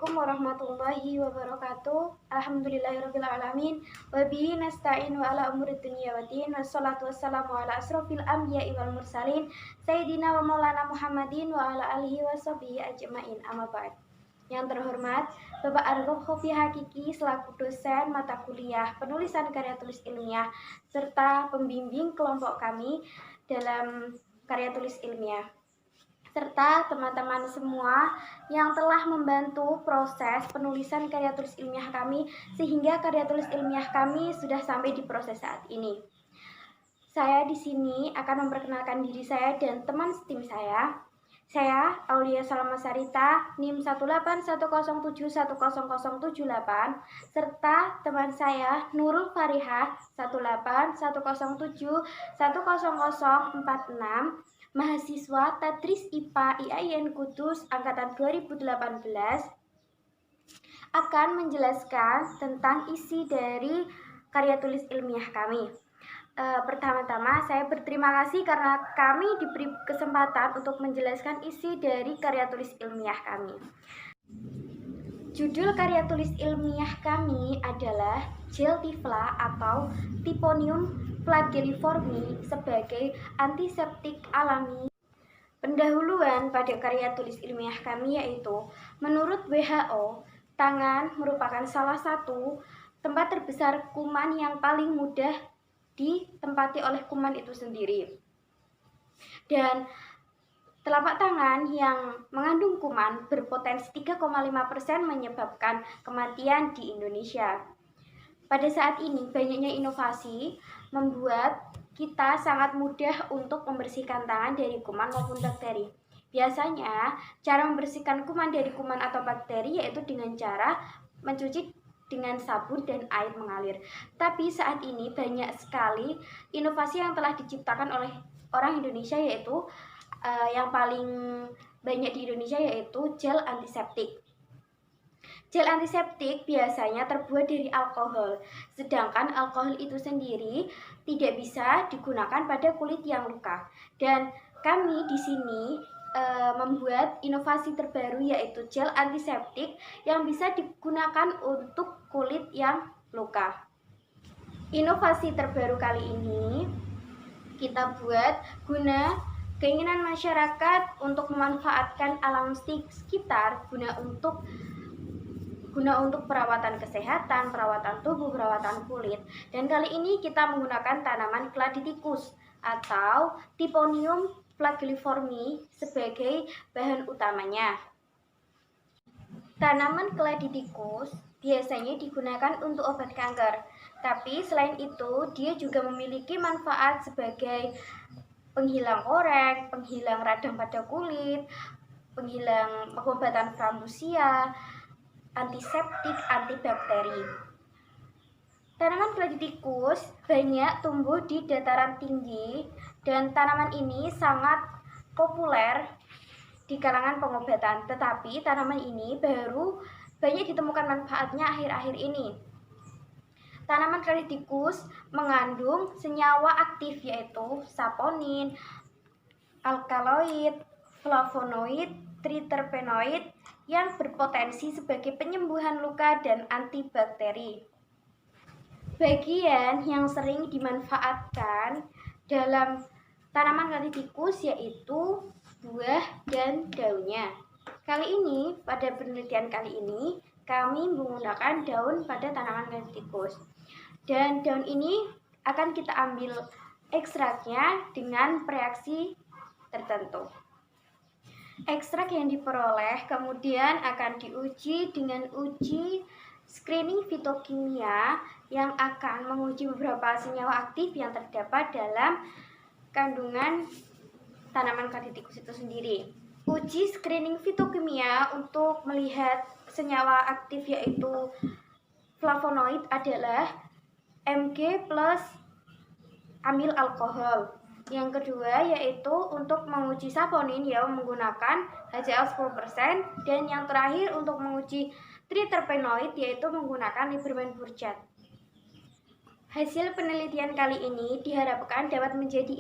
Assalamualaikum warahmatullahi wabarakatuh. Alhamdulillahirabbil alamin. Wa bihi nasta'inu ala umuri dunya waddin. Wassalatu wassalamu ala asrofil anbiya'i wal mursalin Sayyidina wa maulana Muhammadin wa ala alihi wa sahbihi ajmain. Amma ba'd. Yang terhormat Bapak Argo Khofi Hakiki selaku dosen mata kuliah penulisan karya tulis ilmiah serta pembimbing kelompok kami dalam karya tulis ilmiah, serta teman-teman semua yang telah membantu proses penulisan karya tulis ilmiah kami sehingga karya tulis ilmiah kami sudah sampai di proses saat ini. Saya di sini akan memperkenalkan diri saya dan teman setim saya. Saya Aulia Salama Sarita, NIM 18107100078, serta teman saya Nurul Farihah 18107100046, mahasiswa Tadris IPA IAIN Kudus angkatan 2018, akan menjelaskan tentang isi dari karya tulis ilmiah kami. Pertama-tama saya berterima kasih karena kami diberi kesempatan untuk menjelaskan isi dari karya tulis ilmiah kami. Judul karya tulis ilmiah kami adalah Gel Tifla atau Typhonium flagelliforme sebagai antiseptik alami. Pendahuluan pada karya tulis ilmiah kami yaitu, menurut WHO, tangan merupakan salah satu tempat terbesar kuman yang paling mudah ditempati oleh kuman itu sendiri. Dan telapak tangan yang mengandung kuman berpotensi 3,5% menyebabkan kematian di Indonesia. Pada saat ini, banyaknya inovasi membuat kita sangat mudah untuk membersihkan tangan dari kuman maupun bakteri. Biasanya, cara membersihkan kuman dari kuman atau bakteri yaitu dengan cara mencuci dengan sabun dan air mengalir. Tapi saat ini banyak sekali inovasi yang telah diciptakan oleh orang Indonesia, yaitu yang paling banyak di Indonesia yaitu gel antiseptik. Gel antiseptik biasanya terbuat dari alkohol, sedangkan alkohol itu sendiri tidak bisa digunakan pada kulit yang luka. Dan kami di sini membuat inovasi terbaru yaitu gel antiseptik yang bisa digunakan untuk kulit yang luka. Inovasi terbaru kali ini kita buat guna keinginan masyarakat untuk memanfaatkan alam sekitar guna untuk perawatan kesehatan, perawatan tubuh, perawatan kulit. Dan kali ini kita menggunakan tanaman keladi tikus atau Typhonium flagelliforme sebagai bahan utamanya. Tanaman keladi tikus biasanya digunakan untuk obat kanker, tapi selain itu dia juga memiliki manfaat sebagai penghilang korek, penghilang radang pada kulit, penghilang pengobatan frambusia, antiseptik, antibakteri. Tanaman keladi tikus banyak tumbuh di dataran tinggi dan tanaman ini sangat populer di kalangan pengobatan. Tetapi tanaman ini baru banyak ditemukan manfaatnya akhir-akhir ini. Tanaman keladi tikus mengandung senyawa aktif yaitu saponin, alkaloid, flavonoid, triterpenoid yang berpotensi sebagai penyembuhan luka dan antibakteri. Bagian yang sering dimanfaatkan dalam tanaman keladi tikus yaitu buah dan daunnya. Kali ini, pada penelitian kali ini, kami menggunakan daun pada tanaman keladi tikus. Dan daun ini akan kita ambil ekstraknya dengan reaksi tertentu. Ekstrak yang diperoleh kemudian akan diuji dengan uji screening fitokimia yang akan menguji beberapa senyawa aktif yang terdapat dalam kandungan tanaman keladi tikus itu sendiri. Uji screening fitokimia untuk melihat senyawa aktif yaitu flavonoid adalah Mg plus amil alkohol. Yang kedua yaitu untuk menguji saponin yang menggunakan HCl 10%, dan yang terakhir untuk menguji triterpenoid yaitu menggunakan Lieberman Burchard. Hasil penelitian kali ini diharapkan dapat menjadi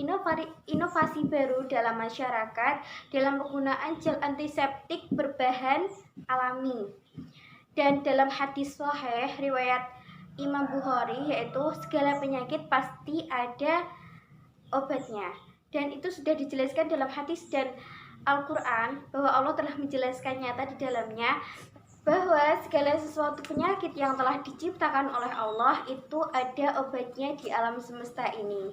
inovasi baru dalam masyarakat dalam penggunaan gel antiseptik berbahan alami. Dan dalam hadis sahih riwayat Imam Bukhari, yaitu segala penyakit pasti ada obatnya. Dan itu sudah dijelaskan dalam hadis dan Al-Quran, bahwa Allah telah menjelaskan nyata di dalamnya bahwa segala sesuatu penyakit yang telah diciptakan oleh Allah itu ada obatnya di alam semesta ini.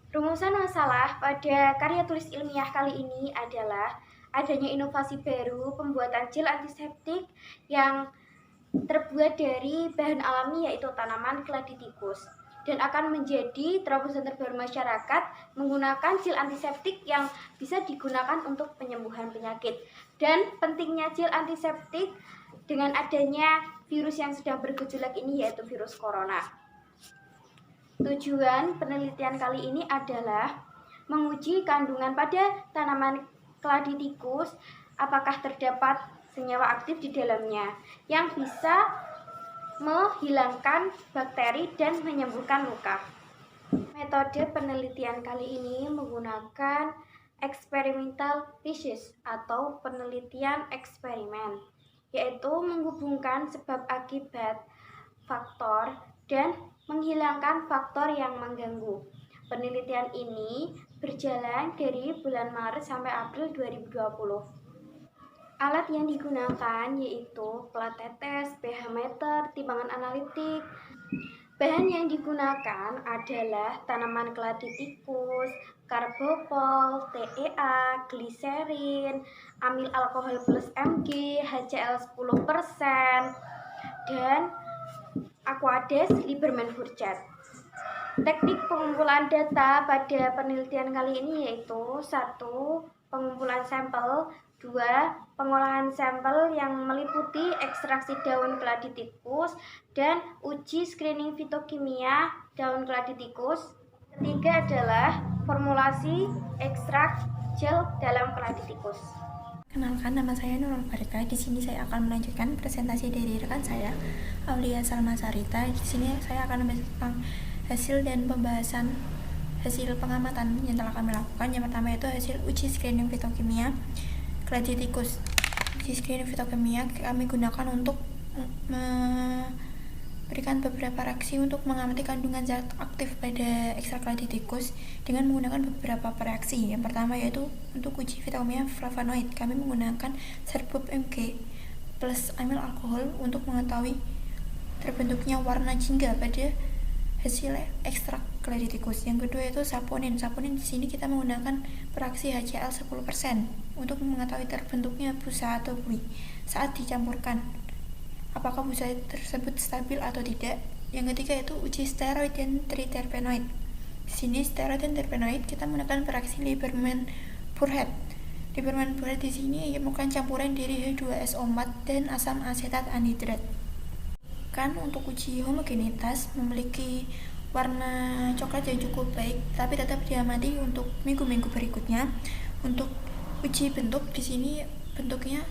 Rumusan masalah pada karya tulis ilmiah kali ini adalah adanya inovasi baru pembuatan gel antiseptik yang terbuat dari bahan alami, yaitu tanaman keladi tikus, dan akan menjadi terobosan terbaru masyarakat menggunakan gel antiseptik yang bisa digunakan untuk penyembuhan penyakit. Dan pentingnya gel antiseptik dengan adanya virus yang sedang bergejolak ini, yaitu virus corona. Tujuan penelitian kali ini adalah menguji kandungan pada tanaman keladi tikus apakah terdapat senyawa aktif di dalamnya yang bisa menghilangkan bakteri dan menyembuhkan luka. Metode penelitian kali ini menggunakan experimental thesis atau penelitian eksperimen, yaitu menghubungkan sebab akibat faktor dan menghilangkan faktor yang mengganggu. Penelitian ini berjalan dari bulan Maret sampai April 2020. Alat yang digunakan yaitu pelat tetes, pH meter, timbangan analitik. Bahan yang digunakan adalah tanaman keladi tikus, karbopol, TEA, gliserin, amil alkohol plus Mg, HCl 10%, dan Aquades Lieberman Furchet. Teknik pengumpulan data pada penelitian kali ini yaitu 1. Pengumpulan sampel, 2. Pengolahan sampel yang meliputi ekstraksi daun keladi tikus dan uji screening fitokimia daun keladi tikus. Ketiga adalah formulasi ekstrak gel dalam keladi tikus. Kenalkan, nama saya Nurul Farika. Di sini saya akan melanjutkan presentasi dari rekan saya, Aulia Salma Sarita. Di sini saya akan membahas tentang hasil dan pembahasan hasil pengamatan yang telah kami lakukan. Yang pertama itu hasil uji screening fitokimia keladi tikus. Uji screening fitokimia kami gunakan untuk memberikan beberapa reaksi untuk mengamati kandungan zat aktif pada ekstrak keladi tikus dengan menggunakan beberapa reaksi. Yang pertama yaitu untuk uji fitokimia flavonoid, kami menggunakan serbub Mg plus amil alkohol untuk mengetahui terbentuknya warna jingga pada hasil ekstrak keladi tikus. Yang kedua itu saponin. Saponin di sini kita menggunakan reaksi HCl 10% untuk mengetahui terbentuknya busa atau buih saat dicampurkan, apakah busa tersebut stabil atau tidak. Yang ketiga itu uji steroid dan triterpenoid. Di sini steroid dan terpenoid kita menggunakan reaksi Lieberman-Burhead. Lieberman-Burhead di sini merupakan campuran dari H2SO4 dan asam asetat anhidrat. Untuk uji homogenitas memiliki warna coklat yang cukup baik, tapi tetap diamati untuk minggu-minggu berikutnya. Untuk uji bentuk di sini bentuknya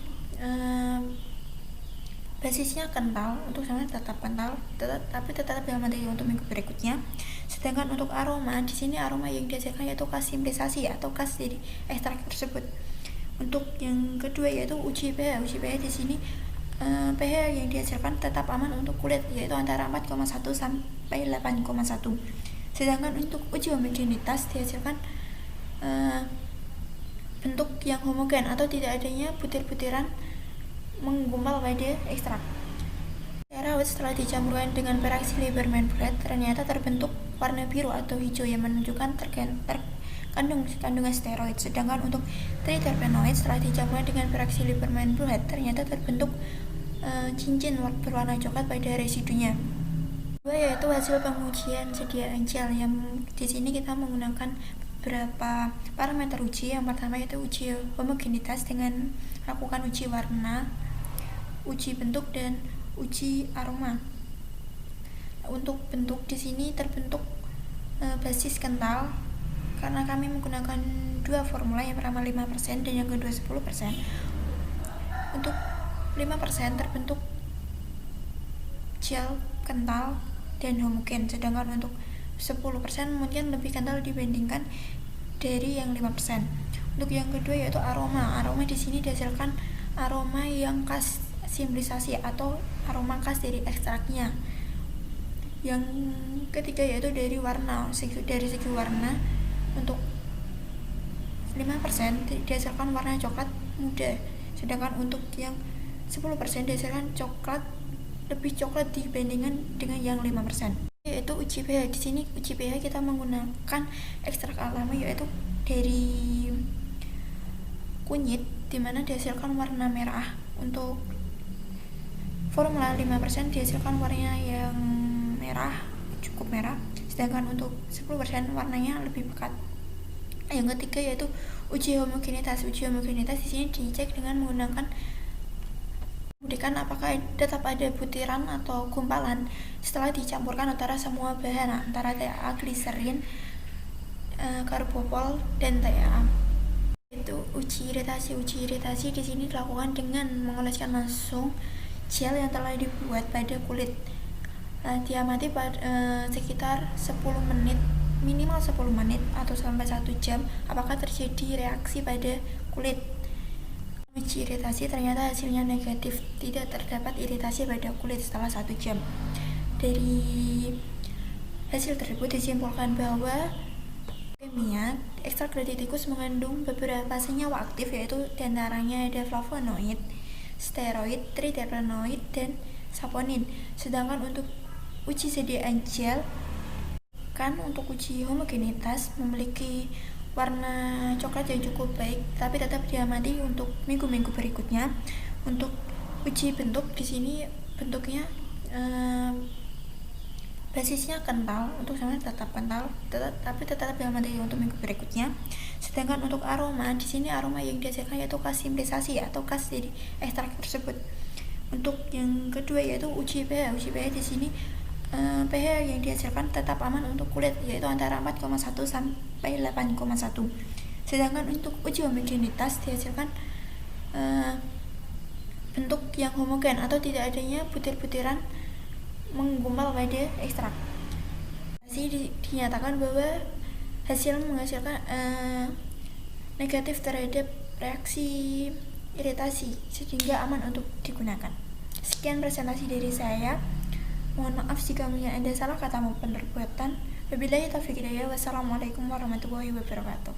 basisnya kental, untuk sama tetap kental, tapi tetap diamati untuk minggu berikutnya. Sedangkan untuk aroma di sini aroma yang dihasilkan yaitu khas simplisasi atau khas dari ekstrak tersebut. Untuk yang kedua yaitu uji pH. Uji pH di sini pH yang dihasilkan tetap aman untuk kulit, yaitu antara 4,1 sampai 8,1. Sedangkan untuk uji homogenitas dihasilkan bentuk yang homogen atau tidak adanya butir-butiran menggumpal pada ekstrak. Steroid setelah dicampurkan dengan reaksi Lieberman-Burhead ternyata terbentuk warna biru atau hijau yang menunjukkan kandungan steroid. Sedangkan untuk triterpenoid setelah dicampurkan dengan reaksi Lieberman-Burhead ternyata terbentuk cincin berwarna coklat pada residunya. Kedua yaitu hasil pengujian sediaan gel, yang di sini kita menggunakan beberapa parameter uji. Yang pertama yaitu uji homogenitas dengan melakukan uji warna, uji bentuk, dan uji aroma. Untuk bentuk di sini terbentuk basis kental karena kami menggunakan dua formula, yang pertama 5% dan yang kedua 10%. Untuk 5% terbentuk gel kental dan homogen, sedangkan untuk 10% mungkin lebih kental dibandingkan dari yang 5%. Untuk yang kedua yaitu aroma. Aroma di sini dihasilkan aroma yang khas simbolisasi atau aroma khas dari ekstraknya. Yang ketiga yaitu dari warna. Dari segi warna, untuk 5% dihasilkan warna coklat muda, sedangkan untuk yang 10% dihasilkan coklat lebih coklat dibandingkan dengan yang 5%. Yaitu uji pH. Di sini uji pH kita menggunakan ekstrak alami yaitu dari kunyit, dimana dihasilkan warna merah. Untuk formula 5% dihasilkan warnanya yang merah, cukup merah, sedangkan untuk 10% warnanya lebih pekat. Yang ketiga yaitu uji homogenitas. Uji homogenitas di sini dicek dengan menggunakan membuktikan apakah tetap ada butiran atau gumpalan setelah dicampurkan antara semua bahan, antara TAA, gliserin, karbopol, dan TAA. Itu uji iritasi. Uji iritasi di sini dilakukan dengan mengoleskan langsung gel yang telah dibuat pada kulit. Diamati pada sekitar 10 menit, minimal 10 menit atau sampai 1 jam, apakah terjadi reaksi pada kulit. Uji iritasi ternyata hasilnya negatif, tidak terdapat iritasi pada kulit setelah 1 jam. Dari hasil tersebut disimpulkan bahwa kimia ekstrak dari tikus mengandung beberapa senyawa aktif, yaitu diantaranya ada flavonoid, steroid, triterpenoid, dan saponin. Sedangkan untuk uji sediaan gel, kan untuk uji homogenitas memiliki warna coklat yang cukup baik, tapi tetap diamati untuk minggu-minggu berikutnya. Untuk uji bentuk, di sini bentuknya basisnya kental, untuk sama tetap kental, tapi tetap diamati untuk minggu berikutnya. Sedangkan untuk aroma, di sini aroma yang dihasilkan yaitu khas simbolisasi atau khas dari ekstrak tersebut. Untuk yang kedua yaitu uji pH. Uji pH di sini pH yang dihasilkan tetap aman untuk kulit, yaitu antara 4,1 sampai 8,1. Sedangkan untuk uji homogenitas dihasilkan bentuk yang homogen atau tidak adanya butir-butiran menggumpal pada ekstrak. Dinyatakan bahwa hasil menghasilkan negatif terhadap reaksi iritasi, sehingga aman untuk digunakan. Sekian presentasi dari saya. Mohon maaf jika ada salah kata maupun perbuatan. Wabillahi taufiq hidayah. Wassalamualaikum warahmatullahi wabarakatuh.